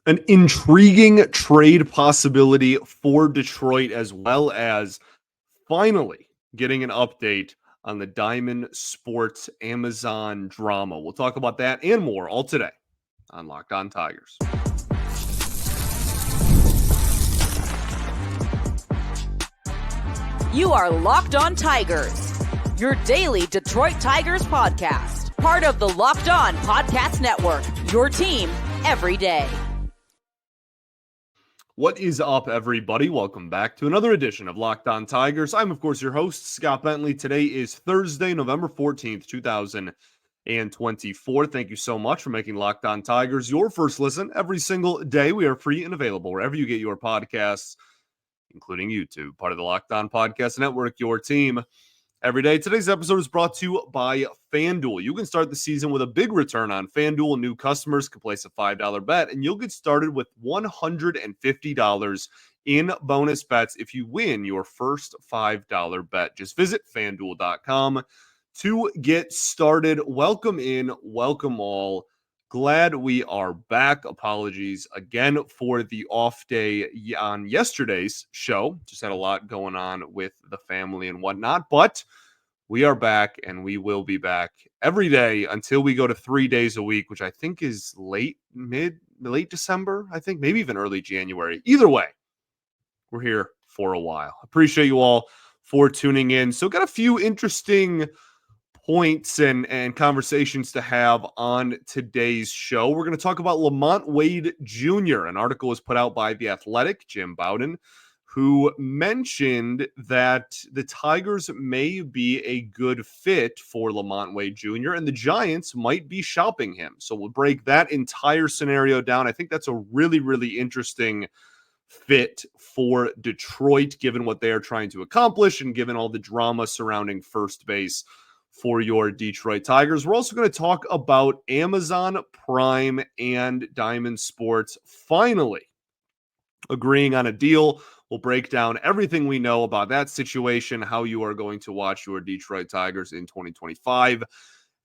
An intriguing trade possibility for Detroit, as well as finally getting an update on the Diamond Sports Amazon drama. We'll talk about that and more all today on Locked On Tigers. You are Locked On Tigers, your daily Detroit Tigers podcast, part of the Locked On Podcast Network, your team every day. What is up, everybody? Welcome back to another edition of Locked On Tigers. I'm, of course, your host, Scott Bentley. Today is Thursday, November 14th, 2024. Thank you so much for making Locked On Tigers your first listen every single day. We are free and available wherever you get your podcasts, including YouTube, part of the Locked On Podcast Network, your team every day. Today's episode is brought to you by FanDuel. You can start the season with a big return on FanDuel. New customers can place a $5 bet, and you'll get started with $150 in bonus bets if you win your first $5 bet. Just visit FanDuel.com to get started. Welcome in, welcome all. Glad we are back. Apologies again for the off day on yesterday's show. Just had a lot going on with the family and whatnot, but we are back and we will be back every day until we go to 3 days a week, which I think is late December, I think, maybe even early January. Either way, we're here for a while. Appreciate you all for tuning in. So got a few interesting points and conversations to have on today's show. We're going to talk about LaMonte Wade Jr. An article was put out by The Athletic, Jim Bowden, who mentioned that the Tigers may be a good fit for LaMonte Wade Jr. and the Giants might be shopping him. So we'll break that entire scenario down. I think that's a really, really interesting fit for Detroit, given what they are trying to accomplish and given all the drama surrounding first base for your Detroit Tigers. We're also going to talk about Amazon Prime and Diamond Sports finally agreeing on a deal. We'll break down everything we know about that situation, how you are going to watch your Detroit Tigers in 2025.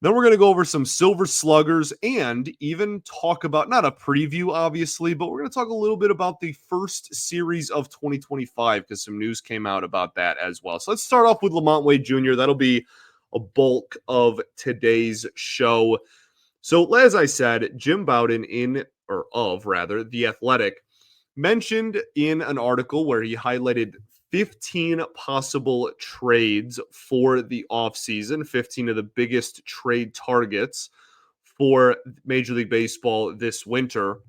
Then we're going to go over some Silver Sluggers and even talk about, not a preview, obviously, but we're going to talk a little bit about the first series of 2025 because some news came out about that as well. So let's start off with LaMonte Wade Jr. That'll be a bulk of today's show. So as I said, Jim Bowden The Athletic mentioned in an article where he highlighted 15 possible trades for the offseason, 15 of the biggest trade targets for Major League Baseball this winter.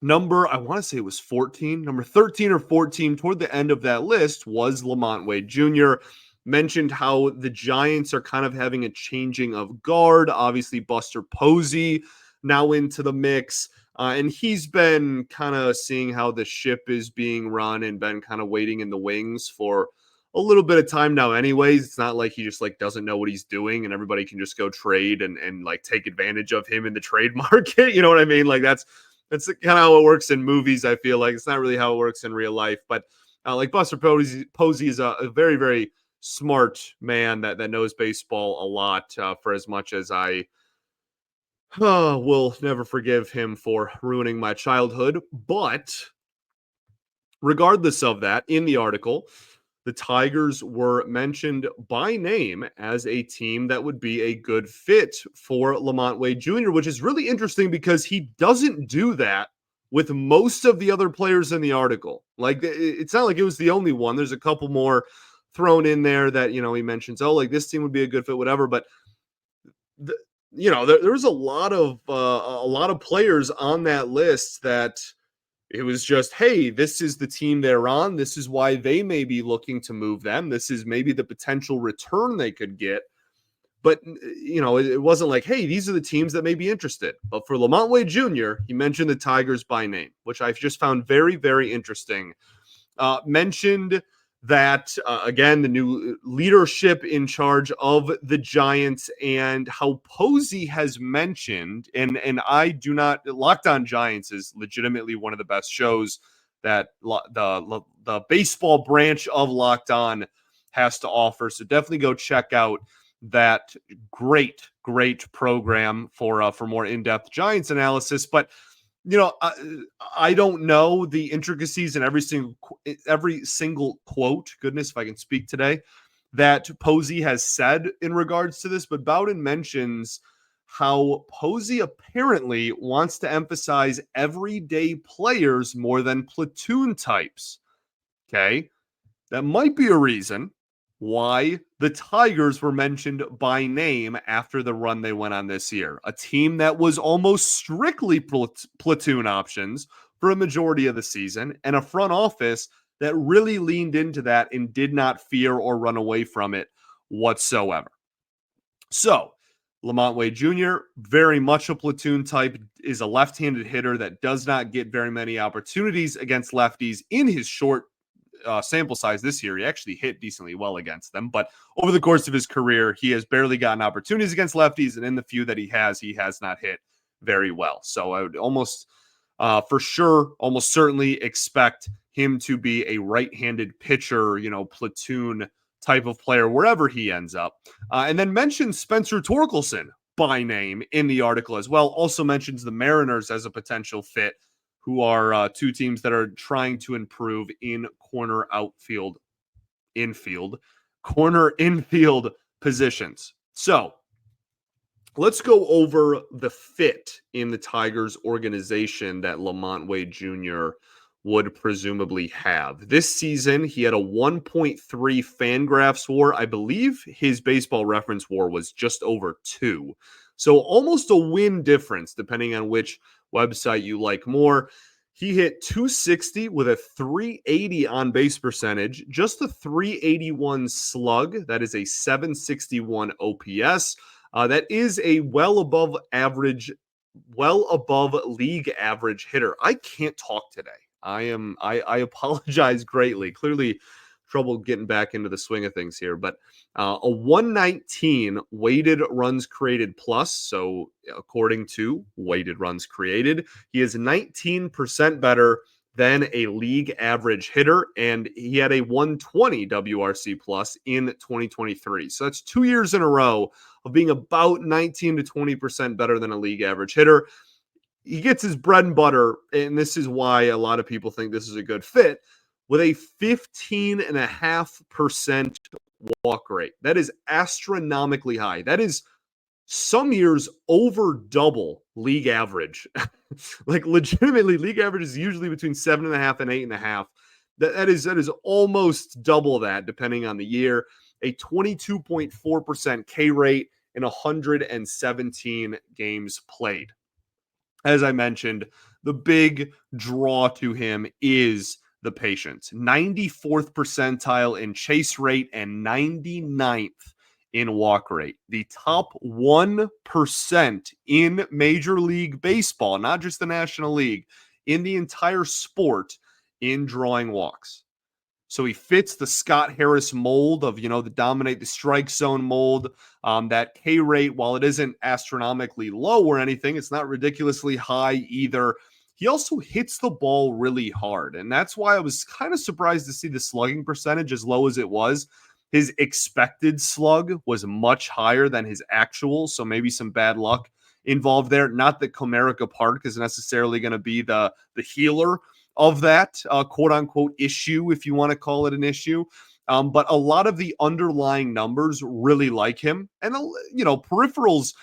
I want to say it was 14, number 13 or 14 toward the end of that list was LaMonte Wade Jr. Mentioned how the Giants are kind of having a changing of guard. Obviously, Buster Posey now into the mix. And he's been kind of seeing how the ship is being run and been kind of waiting in the wings for a little bit of time now anyways. It's not like he just doesn't know what he's doing and everybody can just go trade and take advantage of him in the trade market. You know what I mean? That's kind of how it works in movies, I feel like. It's not really how it works in real life. But Buster Posey is a very, very smart man that knows baseball a lot, for as much as I will never forgive him for ruining my childhood. But regardless of that, in the article, the Tigers were mentioned by name as a team that would be a good fit for LaMonte Wade Jr., which is really interesting because he doesn't do that with most of the other players in the article. It's not like it was the only one. There's a couple more thrown in there that, he mentions, this team would be a good fit, whatever. But there's a lot of players on that list that it was just, hey, this is the team they're on. This is why they may be looking to move them. This is maybe the potential return they could get. But, it wasn't like, hey, these are the teams that may be interested. But for LaMonte Wade Jr., he mentioned the Tigers by name, which I've just found very, very interesting. Mentioned that, again, the new leadership in charge of the Giants and how Posey has mentioned, and I do not, Locked On Giants is legitimately one of the best shows that the baseball branch of Locked On has to offer. So definitely go check out that great program for more in-depth Giants analysis. But I don't know the intricacies in every single quote. Goodness, if I can speak today, that Posey has said in regards to this, but Bowden mentions how Posey apparently wants to emphasize everyday players more than platoon types. Okay, that might be a reason why the Tigers were mentioned by name after the run they went on this year. A team that was almost strictly platoon options for a majority of the season, and a front office that really leaned into that and did not fear or run away from it whatsoever. So, LaMonte Wade Jr., very much a platoon type, is a left-handed hitter that does not get very many opportunities against lefties in his short sample size this year. He actually hit decently well against them, but over the course of his career, he has barely gotten opportunities against lefties, and in the few that he has not hit very well. So I would almost certainly expect him to be a right-handed pitcher, platoon type of player wherever he ends up. And then mentions Spencer Torkelson by name in the article as well. Also mentions the Mariners as a potential fit, who are two teams that are trying to improve in corner infield positions. So let's go over the fit in the Tigers organization that LaMonte Wade Jr. would presumably have. This season, he had a 1.3 Fangraphs WAR. I believe his Baseball Reference WAR was just over 2. So almost a win difference, depending on which website you like more. He hit 260 with a 380 on base percentage, just a 381 slug. That is a 761 OPS. That is a well above league average hitter. I can't talk today. I apologize greatly. Clearly trouble getting back into the swing of things here, but a 119 weighted runs created plus. So according to weighted runs created, he is 19% better than a league average hitter, and he had a 120 WRC plus in 2023. So that's 2 years in a row of being about 19 to 20% better than a league average hitter. He gets his bread and butter, and this is why a lot of people think this is a good fit, with a 15.5% walk rate. That is astronomically high. That is some years over double league average. Like legitimately, league average is usually between 7.5 and 8.5. That is almost double that, depending on the year. A 22.4% K rate in 117 games played. As I mentioned, the big draw to him is the patience. 94th percentile in chase rate and 99th in walk rate. The top 1% in Major League Baseball, not just the National League, in the entire sport in drawing walks. So he fits the Scott Harris mold of, the dominate the strike zone mold. That K rate, while it isn't astronomically low or anything, it's not ridiculously high either. He also hits the ball really hard. And that's why I was kind of surprised to see the slugging percentage as low as it was. His expected slug was much higher than his actual. So maybe some bad luck involved there. Not that Comerica Park is necessarily going to be the healer of that quote unquote issue, if you want to call it an issue. But a lot of the underlying numbers really like him. And, peripherals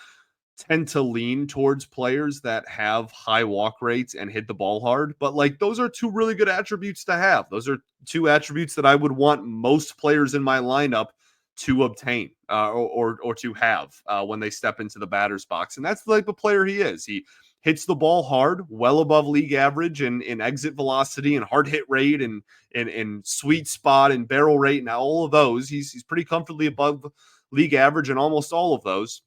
tend to lean towards players that have high walk rates and hit the ball hard. But those are two really good attributes to have. Those are two attributes that I would want most players in my lineup to obtain or to have when they step into the batter's box. And that's the type of player he is. He hits the ball hard, well above league average in exit velocity and hard hit rate and sweet spot and barrel rate and all of those. He's pretty comfortably above league average in almost all of those.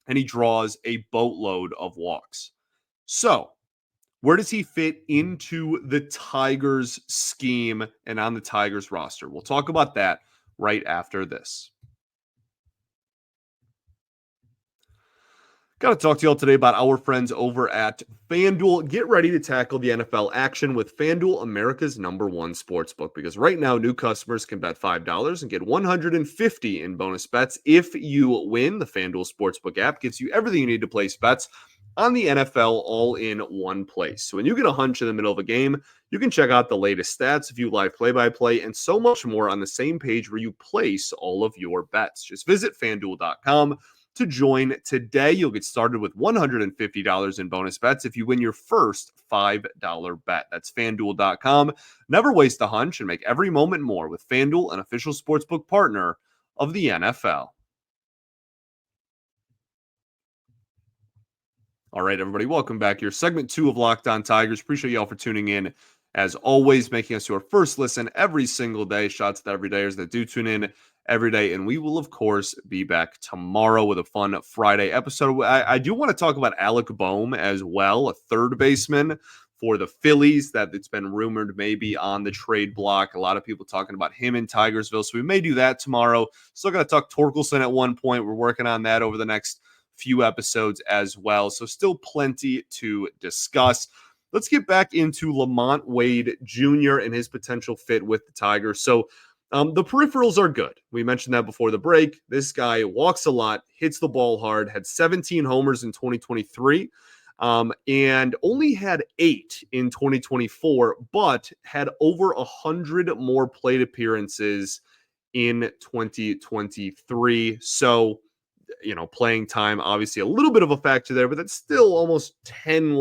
And he draws a boatload of walks. So where does he fit into the Tigers scheme and on the Tigers roster? We'll talk about that right after this. Got to talk to y'all today about our friends over at FanDuel. Get ready to tackle the NFL action with FanDuel, America's #1 sportsbook, because right now new customers can bet $5 and get $150 in bonus bets if you win. The FanDuel Sportsbook app gives you everything you need to place bets on the NFL all in one place. So when you get a hunch in the middle of a game, you can check out the latest stats, view live play-by-play, and so much more on the same page where you place all of your bets. Just visit FanDuel.com to join today. You'll get started with $150 in bonus bets if you win your first $5 bet. That's FanDuel.com. Never waste a hunch and make every moment more with FanDuel, an official sportsbook partner of the NFL. All right, everybody, welcome back here. Segment 2 of Locked On Tigers. Appreciate y'all for tuning in. As always, making us your first listen every single day. Shots to the everydayers that do tune in every day. And we will, of course, be back tomorrow with a fun Friday episode. I do want to talk about Alec Bohm as well, a third baseman for the Phillies that it's been rumored may be on the trade block. A lot of people talking about him in Tigersville. So we may do that tomorrow. Still got to talk Torkelson at one point. We're working on that over the next few episodes as well. So still plenty to discuss. Let's get back into LaMonte Wade Jr. and his potential fit with the Tigers. So the peripherals are good. We mentioned that before the break. This guy walks a lot, hits the ball hard, had 17 homers in 2023, and only had 8 in 2024, but had over 100 more plate appearances in 2023. So playing time, obviously a little bit of a factor there, but that's still almost 10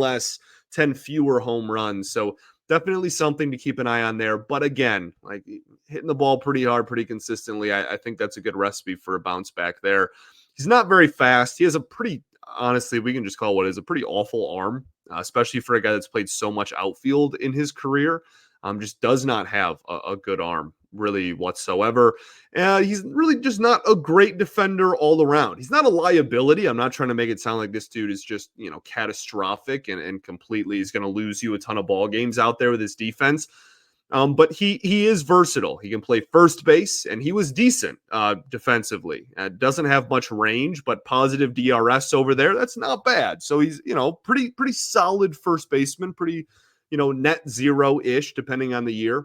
fewer home runs. So definitely something to keep an eye on there. But again, like hitting the ball pretty hard, pretty consistently, I think that's a good recipe for a bounce back there. He's not very fast. He has a pretty, honestly, we can just call what is a pretty awful arm, especially for a guy that's played so much outfield in his career. Just does not have a good arm really whatsoever. He's really just not a great defender all around. He's not a liability. I'm not trying to make it sound like this dude is just, catastrophic and completely is going to lose you a ton of ball games out there with his defense. But he is versatile. He can play first base, and he was decent defensively. Doesn't have much range, but positive DRS over there. That's not bad. So he's, pretty solid first baseman, pretty, net zero-ish, depending on the year.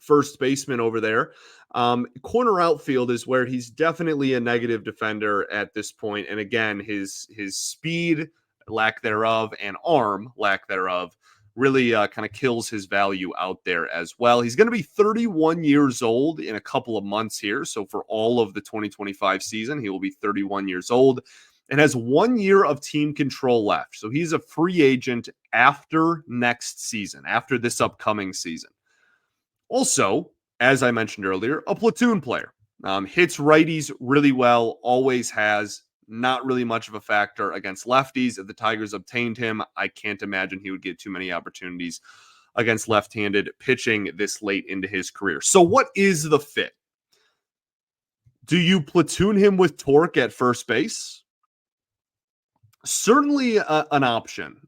First baseman over there. Corner outfield is where he's definitely a negative defender at this point. And again, his speed, lack thereof, and arm, lack thereof, really kind of kills his value out there as well. He's going to be 31 years old in a couple of months here. So for all of the 2025 season, he will be 31 years old and has 1 year of team control left. So he's a free agent after next season, after this upcoming season. Also, as I mentioned earlier, a platoon player. Hits righties really well, always has. Not really much of a factor against lefties. If the Tigers obtained him, I can't imagine he would get too many opportunities against left-handed pitching this late into his career. So what is the fit? Do you platoon him with Torque at first base? Certainly an option.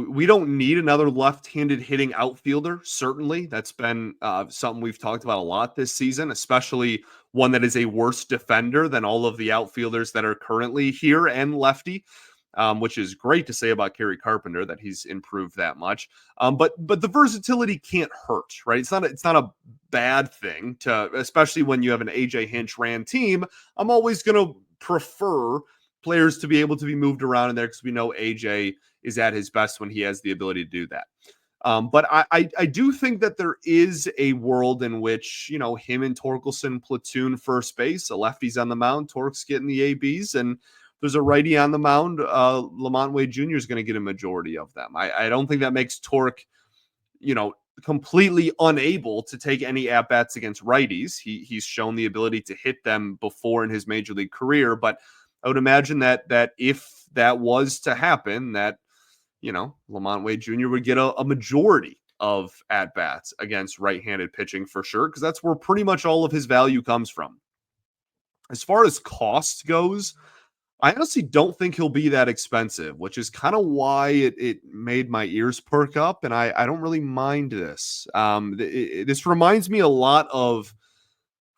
We don't need another left-handed hitting outfielder. Certainly, that's been something we've talked about a lot this season, especially one that is a worse defender than all of the outfielders that are currently here and lefty, which is great to say about Kerry Carpenter that he's improved that much. But the versatility can't hurt, right? It's not a bad thing to, especially when you have an AJ Hinch ran team. I'm always going to prefer players to be able to be moved around in there because we know AJ is at his best when he has the ability to do that. But I do think that there is a world in which, him and Torkelson platoon first base, a lefty's on the mound, Torque's getting the ABs, and there's a righty on the mound. LaMonte Wade Jr. is going to get a majority of them. I don't think that makes Torque, completely unable to take any at-bats against righties. He's shown the ability to hit them before in his major league career, but I would imagine that if that was to happen, that, LaMonte Wade Jr. would get a majority of at-bats against right-handed pitching for sure, because that's where pretty much all of his value comes from. As far as cost goes, I honestly don't think he'll be that expensive, which is kind of why it made my ears perk up, and I don't really mind this. This reminds me a lot of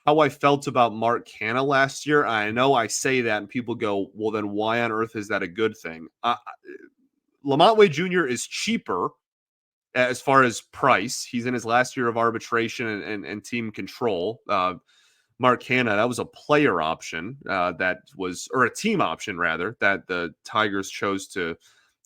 how I felt about Mark Canha last year. I know I say that and people go, well, then why on earth is that a good thing? LaMonte Wade Jr. is cheaper as far as price. He's in his last year of arbitration and team control. Mark Hanna, that was a player option or a team option rather, that the Tigers chose to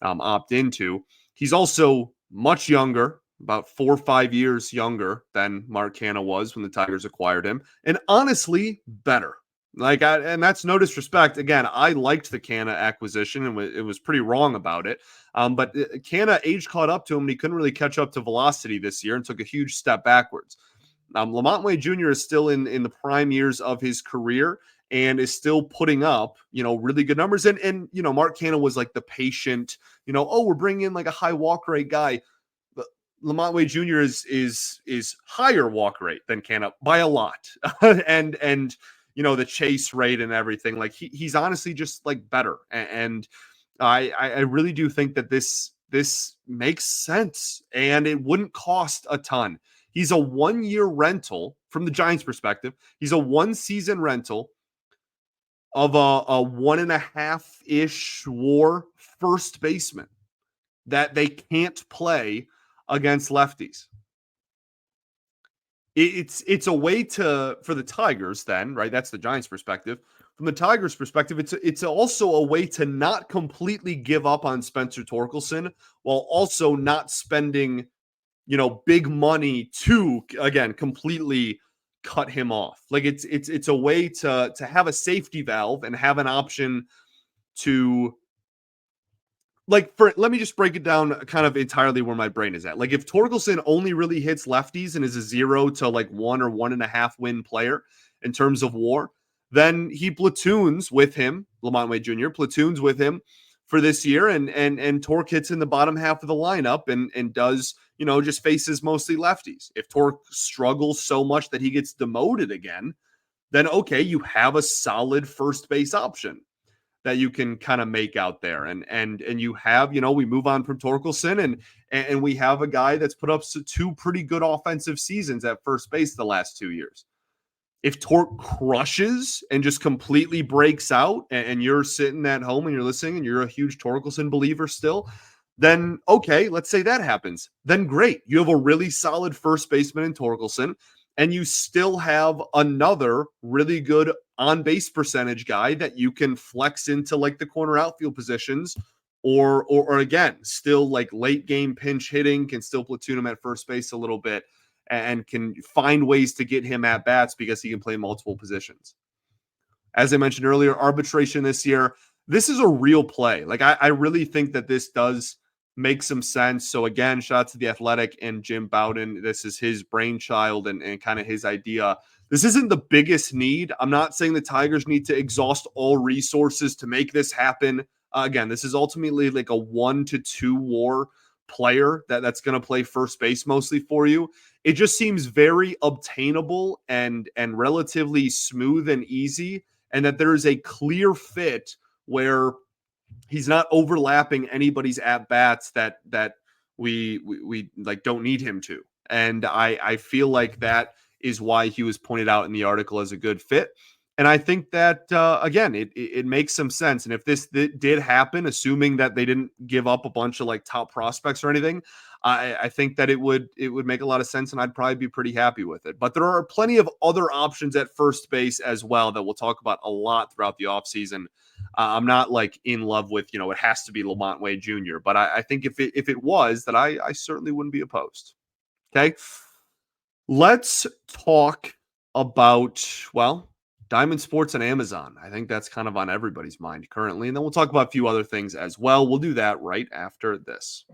opt into. He's also much younger, about 4 or 5 years younger than Mark Hanna was when the Tigers acquired him, and honestly better. And that's no disrespect. Again, I liked the Canna acquisition and it was pretty wrong about it. But Canna age caught up to him and he couldn't really catch up to velocity this year and took a huge step backwards. LaMonte Wade Jr. is still in the prime years of his career and is still putting up, really good numbers. And Mark Canna was like the patient, we're bringing in like a high walk rate guy. But LaMonte Wade Jr. is higher walk rate than Canna by a lot. and the chase rate and everything. Like he's honestly just like better. And I really do think that this makes sense and it wouldn't cost a ton. He's a 1-year rental from the Giants' perspective. He's a 1-season rental of a 1.5-ish WAR first baseman that they can't play against lefties. It's a way for the Tigers then, right? That's the Giants' perspective. From the Tigers' perspective, it's also a way to not completely give up on Spencer Torkelson while also not spending big money to, again, completely cut him off. Like it's a way to have a safety valve and have an option to, let me just break it down kind of entirely where my brain is at. Like if Torkelson only really hits lefties and is a 0 to like 1 or 1.5 win player in terms of WAR, then he platoons with him, LaMonte Wade Jr. platoons with him for this year, and Torque hits in the bottom half of the lineup and does, just faces mostly lefties. If Torque struggles so much that he gets demoted again, then okay, you have a solid first base option that you can kind of make out there. And you have, we move on from Torkelson and we have a guy that's put up 2 pretty good offensive seasons at first base the last 2 years. If Torque crushes and just completely breaks out and you're sitting at home and you're listening and you're a huge Torkelson believer still, then okay, let's say that happens. Then great. You have a really solid first baseman in Torkelson and you still have another really good on-base percentage guy that you can flex into like the corner outfield positions or again, still like late game pinch hitting, can still platoon him at first base a little bit and can find ways to get him at bats because he can play multiple positions. As I mentioned earlier, arbitration this year, this is a real play. Like I really think that this does make some sense. So again, shout out to The Athletic and Jim Bowden. This is his brainchild and kind of his idea. This isn't the biggest need. I'm not saying the Tigers need to exhaust all resources to make this happen. Again, this is ultimately like a 1 to 2 WAR player that's going to play first base mostly for you. It just seems very obtainable and relatively smooth and easy, and that there is a clear fit where he's not overlapping anybody's at bats that we like don't need him to. And I feel like that is why he was pointed out in the article as a good fit. And I think that, again, it makes some sense. And if this did happen, assuming that they didn't give up a bunch of like top prospects or anything, I think that it would make a lot of sense and I'd probably be pretty happy with it. But there are plenty of other options at first base as well that we'll talk about a lot throughout the offseason. I'm not like in love with, it has to be LaMonte Wade Jr., but I think if it was, that I certainly wouldn't be opposed. Okay. Let's talk about, Diamond Sports and Amazon. I think that's kind of on everybody's mind currently. And then we'll talk about a few other things as well. We'll do that right after this.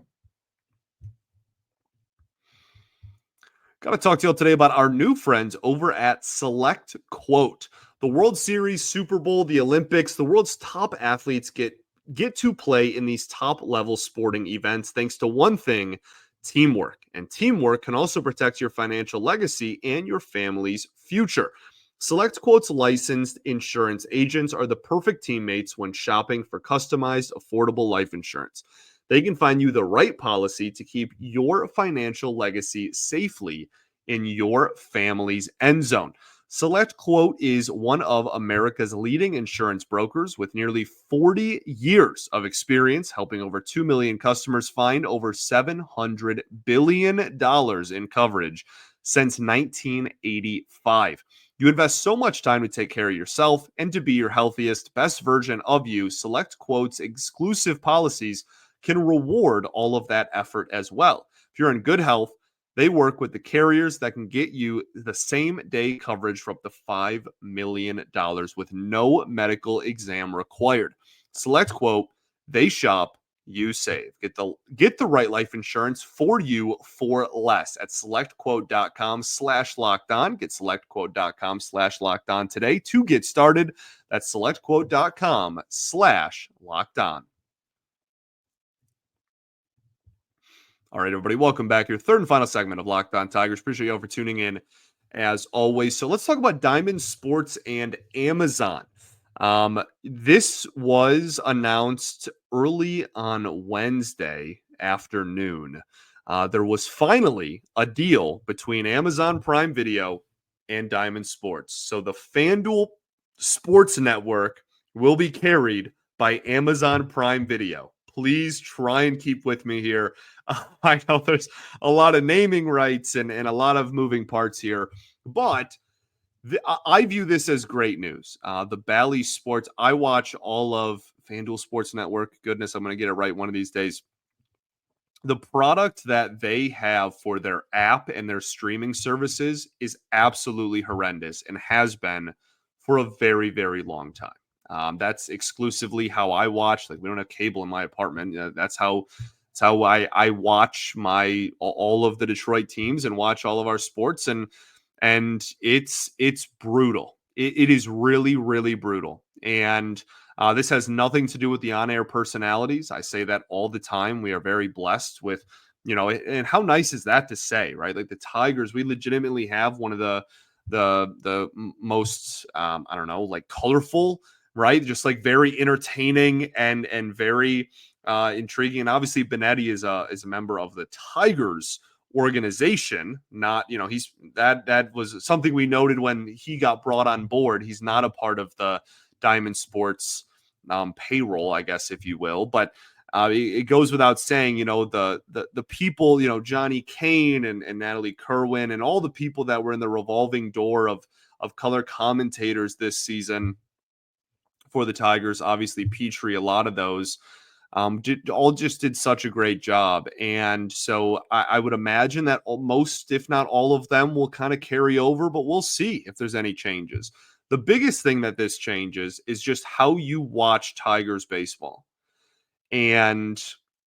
Got to talk to you today about our new friends over at Select Quote. The World Series, Super Bowl, the Olympics, the world's top athletes get to play in these top-level sporting events thanks to one thing, teamwork. And teamwork can also protect your financial legacy and your family's future. Select Quote's licensed insurance agents are the perfect teammates when shopping for customized, affordable life insurance. They can find you the right policy to keep your financial legacy safely in your family's end zone. Select Quote is one of America's leading insurance brokers with nearly 40 years of experience helping over 2 million customers find over $700 billion in coverage since 1985. You invest so much time to take care of yourself and to be your healthiest, best version of you. Select Quote's exclusive policies can reward all of that effort as well. If you're in good health, they work with the carriers that can get you the same day coverage for up to $5 million with no medical exam required. Select Quote, they shop, you save. Get the right life insurance for you for less at selectquote.com/locked on. Get selectquote.com/locked on today to get started. That's selectquote.com/locked on. All right, everybody, welcome back. Your third and final segment of Locked On Tigers. Appreciate you all for tuning in as always. So let's talk about Diamond Sports and Amazon. This was announced early on Wednesday afternoon. There was finally a deal between Amazon Prime Video and Diamond Sports. So the FanDuel Sports Network will be carried by Amazon Prime Video. Please try and keep with me here. I know there's a lot of naming rights and a lot of moving parts here, but I view this as great news. The Bally Sports, I watch all of FanDuel Sports Network. Goodness, I'm going to get it right one of these days. The product that they have for their app and their streaming services is absolutely horrendous and has been for a very, very long time. That's exclusively how I watch. Like, we don't have cable in my apartment. That's how I watch all of the Detroit teams and watch all of our sports, and it's brutal. It is really, really brutal. And this has nothing to do with the on-air personalities. I say that all the time. We are very blessed with, and how nice is that to say, right? Like, the Tigers, we legitimately have one of the most I don't know, like, colorful, right? Just like very entertaining and very intriguing. And obviously Benetti is a member of the Tigers organization. Not, he's that was something we noted when he got brought on board. He's not a part of the Diamond Sports payroll, I guess, if you will. But it goes without saying, the people, Johnny Kane and Natalie Kerwin and all the people that were in the revolving door of color commentators this season for the Tigers, obviously Petrie, a lot of those just did such a great job. And so I would imagine that most, if not all of them, will kind of carry over, but we'll see if there's any changes. The biggest thing that this changes is just how you watch Tigers baseball. And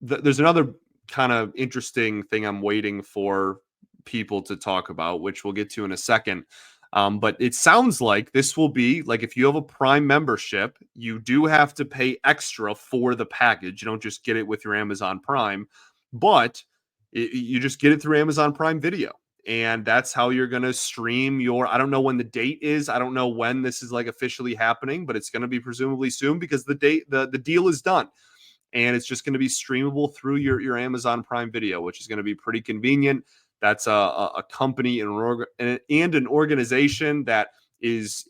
there's another kind of interesting thing I'm waiting for people to talk about, which we'll get to in a second. But it sounds like this will be like, if you have a Prime membership, you do have to pay extra for the package. You don't just get it with your Amazon Prime, but you just get it through Amazon Prime Video. And that's how you're going to stream I don't know when the date is. I don't know when this is like officially happening, but it's going to be presumably soon, because the deal is done. And it's just going to be streamable through your Amazon Prime Video, which is going to be pretty convenient. That's a company and an organization that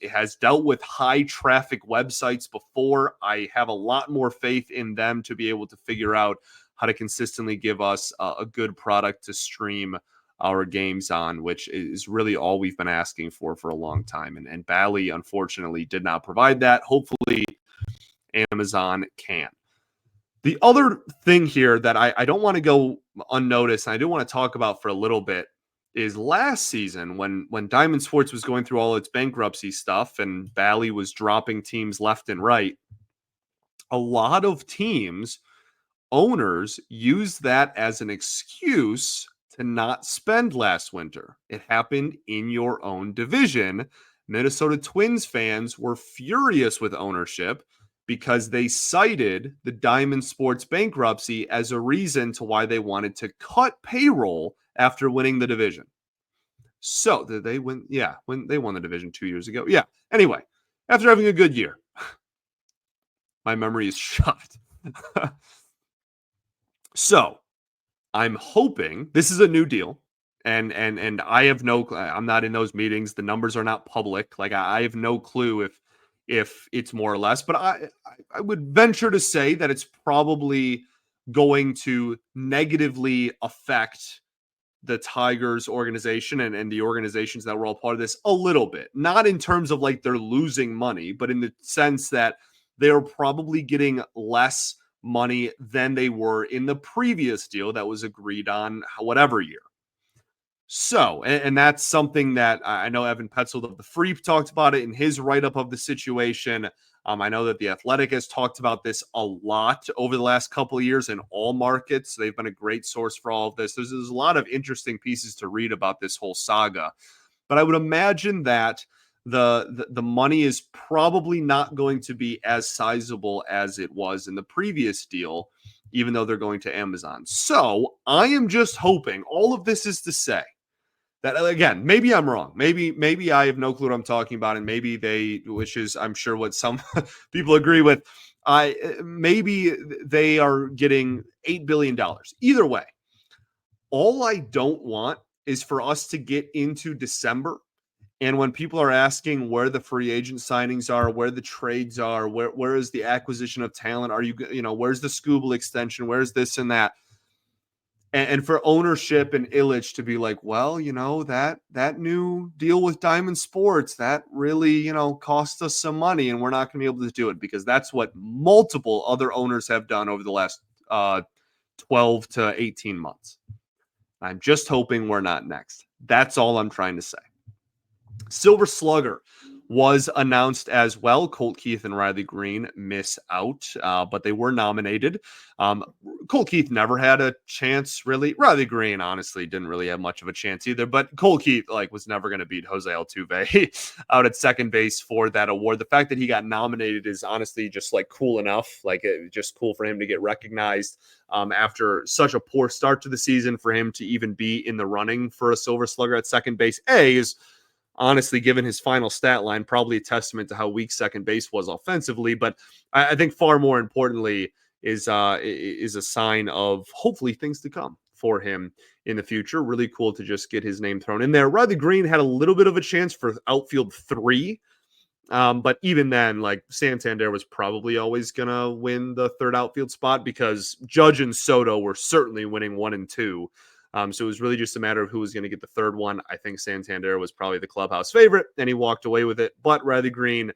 has dealt with high traffic websites before. I have a lot more faith in them to be able to figure out how to consistently give us a good product to stream our games on, which is really all we've been asking for a long time. And Bally, unfortunately, did not provide that. Hopefully, Amazon can. The other thing here that I don't want to go unnoticed, and I do want to talk about for a little bit, is last season when Diamond Sports was going through all its bankruptcy stuff and Bally was dropping teams left and right, a lot of teams, owners, used that as an excuse to not spend last winter. It happened in your own division. Minnesota Twins fans were furious with ownership because they cited the Diamond Sports bankruptcy as a reason to why they wanted to cut payroll after winning the division. So did they win? Yeah, when they won the division 2 years ago. Yeah. Anyway, after having a good year, my memory is shot. So I'm hoping this is a new deal. And I have I'm not in those meetings. The numbers are not public. Like, I have no clue if it's more or less, but I would venture to say that it's probably going to negatively affect the Tigers organization and the organizations that were all part of this a little bit. Not in terms of like they're losing money, but in the sense that they're probably getting less money than they were in the previous deal that was agreed on whatever year. So, and that's something that I know Evan Petzold of the Freep talked about it in his write-up of the situation. I know that The Athletic has talked about this a lot over the last couple of years in all markets. They've been a great source for all of this. There's a lot of interesting pieces to read about this whole saga. But I would imagine that the money is probably not going to be as sizable as it was in the previous deal, even though they're going to Amazon. So I am just hoping, all of this is to say, that again, maybe I'm wrong. Maybe I have no clue what I'm talking about, and maybe they, which is I'm sure what some people agree with. Maybe they are getting $8 billion. Either way, all I don't want is for us to get into December, and when people are asking where the free agent signings are, where the trades are, where is the acquisition of talent? Are where's the Scooble extension? Where's this and that? And for ownership and Illich to be like, well, that new deal with Diamond Sports, that really, cost us some money and we're not going to be able to do it, because that's what multiple other owners have done over the last 12 to 18 months. I'm just hoping we're not next. That's all I'm trying to say. Silver Slugger was announced as well. Colt Keith and Riley Green miss out, but they were nominated. Colt Keith never had a chance, really. Riley Green, honestly, didn't really have much of a chance either, but Colt Keith was never going to beat Jose Altuve out at second base for that award. The fact that he got nominated is honestly just cool enough. Just cool for him to get recognized after such a poor start to the season, for him to even be in the running for a Silver Slugger at second base. Is honestly, given his final stat line, probably a testament to how weak second base was offensively. But I think far more importantly is a sign of hopefully things to come for him in the future. Really cool to just get his name thrown in there. Riley Green had a little bit of a chance for outfield 3. But even then, Santander was probably always going to win the third outfield spot, because Judge and Soto were certainly winning 1 and 2. So it was really just a matter of who was going to get the third one. I think Santander was probably the clubhouse favorite, and he walked away with it. But Riley Green,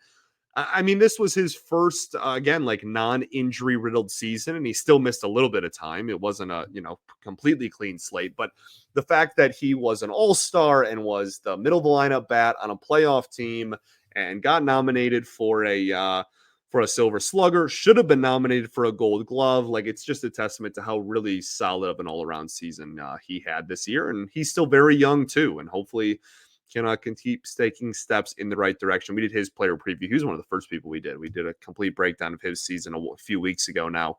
this was his first, again, non-injury riddled season, and he still missed a little bit of time. It wasn't a, completely clean slate, but the fact that he was an all-star and was the middle of the lineup bat on a playoff team and got nominated for a Silver Slugger, should have been nominated for a Gold Glove. It's just a testament to how really solid of an all-around season he had this year. And he's still very young too, and hopefully can keep taking steps in the right direction. We did his player preview. He was one of the first people we did. We did a complete breakdown of his season a few weeks ago now.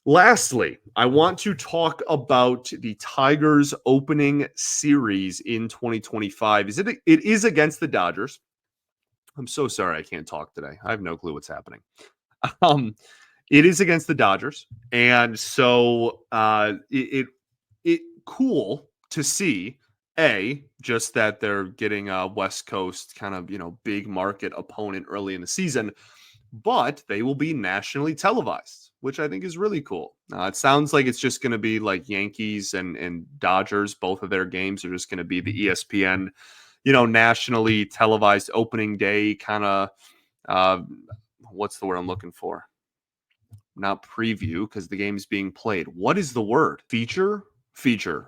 Lastly, I want to talk about the Tigers opening series in 2025. It is against the Dodgers. I'm so sorry I can't talk today. I have no clue what's happening. It is against the Dodgers, and so it cool to see just that they're getting a West Coast kind of big market opponent early in the season, but they will be nationally televised, which I think is really cool. It sounds like it's just going to be like Yankees and Dodgers. Both of their games are just going to be the ESPN nationally televised opening day kind of, what's the word I'm looking for? Not preview, because the game's being played. What is the word? Feature.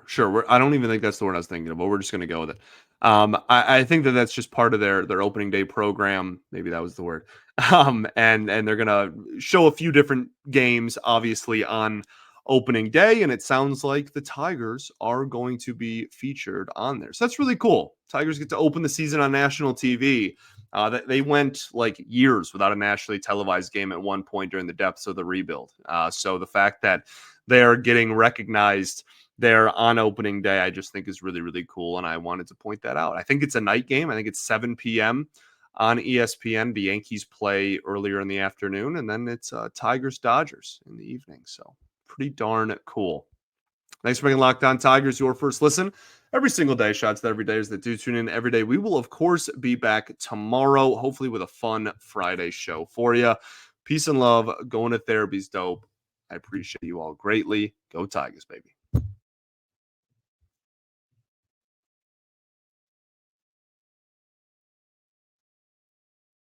Sure. I don't even think that's the word I was thinking of, but we're just going to go with it. I think that's just part of their opening day program. Maybe that was the word. And they're going to show a few different games, obviously, on opening day, and it sounds like the Tigers are going to be featured on there. So that's really cool. Tigers get to open the season on national TV. They went years without a nationally televised game at one point during the depths of the rebuild. So the fact that they are getting recognized there on opening day, I just think is really, really cool. And I wanted to point that out. I think it's a night game. I think it's 7 p.m. on ESPN. The Yankees play earlier in the afternoon, and then it's Tigers-Dodgers in the evening. So pretty darn cool. Thanks for making Locked On Tigers your first listen every single day. Shots to every day that do tune in every day. We will, of course, be back tomorrow, hopefully with a fun Friday show for you. Peace and love. Going to therapy's dope. I appreciate you all greatly. Go Tigers, baby.